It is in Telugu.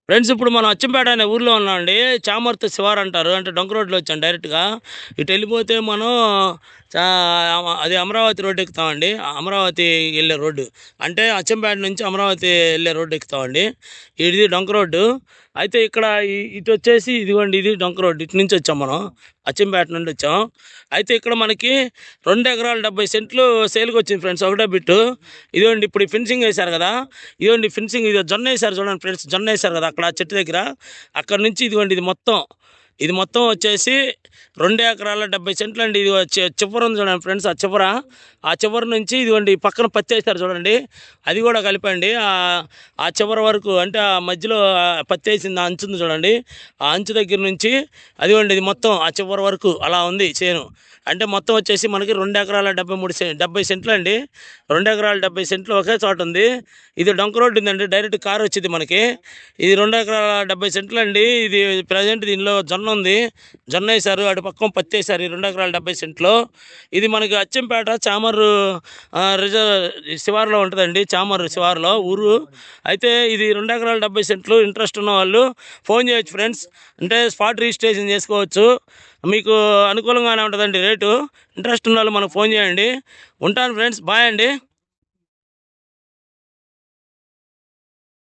ఫ్రెండ్స్ ఇప్పుడు మనం అచ్చంపేట అనే ఊర్లో ఉన్నామండి. చామర్తి శివారు అంటారు. అంటే డొంక రోడ్లో వచ్చాం డైరెక్ట్‌గా. ఇటు వెళ్ళిపోతే మనం చా అది అమరావతి రోడ్ ఎక్కుతామండి. అమరావతి వెళ్ళే రోడ్డు. అంటే అచ్చంపేట నుంచి అమరావతి వెళ్ళే రోడ్డు ఎక్కుతామండి. ఇది డొంక రోడ్డు. అయితే ఇక్కడ ఇటు వచ్చేసి ఇదిగోండి ఇది డొంక రోడ్డు. ఇటు నుంచి వచ్చాం మనం. అచ్చంపేట నుండి వచ్చాం. అయితే ఇక్కడ మనకి 2 ఎకరాల 70 సెంట్లు సేల్కి వచ్చింది ఫ్రెండ్స్. ఒకటే బిట్టు. ఇదిగోండి ఇప్పుడు ఈ ఫెన్సింగ్ వేశారు కదా, ఇదిగోండి ఫెన్సింగ్, ఇది జొన్న వేశారు చూడండి ఫ్రెండ్స్. జొన్న వేశారు కదా అక్కడ చెట్టు దగ్గర. అక్కడ నుంచి ఇదిగోండి ఇది మొత్తం వచ్చేసి 2 ఎకరాల 70 సెంట్లు అండి. ఇది చివర ఉంది చూడండి ఫ్రెండ్స్. ఆ చివరి నుంచి ఇదిగోండి పక్కన పత్తి వేశారు చూడండి, అది కూడా కలిపండి. ఆ చివరి వరకు అంటే ఆ మధ్యలో పత్తి వేసింది ఆ అంచు ఉంది చూడండి, ఆ అంచు దగ్గర నుంచి అదిగోండి ఇది మొత్తం ఆ చివరి వరకు అలా ఉంది చేను. అంటే మొత్తం వచ్చేసి మనకి 2 ఎకరాల 70 సెంట్లు అండి. 2 ఎకరాల 70 సెంట్లు ఒకే చోట ఉంది. ఇది డొంక రోడ్డు ఉందండి, డైరెక్ట్ కారు వచ్చింది మనకి. ఇది 2 ఎకరాల 70 సెంట్లు అండి. ఇది ప్రజెంట్ దీనిలో జొన్న ఉంది, జొన్న వేశారు. అటు పక్కన పత్తి వేశారు ఈ 2 ఎకరాల 70 సెంట్లో. ఇది మనకి అచ్చంపేట చామరు రిజర్వ్ శివారులో ఉంటుందండి, చామరు శివారులో ఊరు. అయితే ఇది 2 ఎకరాల 70 సెంట్లు. ఇంట్రెస్ట్ ఉన్న వాళ్ళు ఫోన్ చేయొచ్చు ఫ్రెండ్స్. అంటే స్పాట్ రిజిస్ట్రేషన్ చేసుకోవచ్చు, మీకు అనుకూలంగానే ఉంటుందండి రేటు. ఇంట్రెస్ట్ ఉన్న వాళ్ళు మనకు ఫోన్ చేయండి. ఉంటాను ఫ్రెండ్స్, బాయ్ అండి.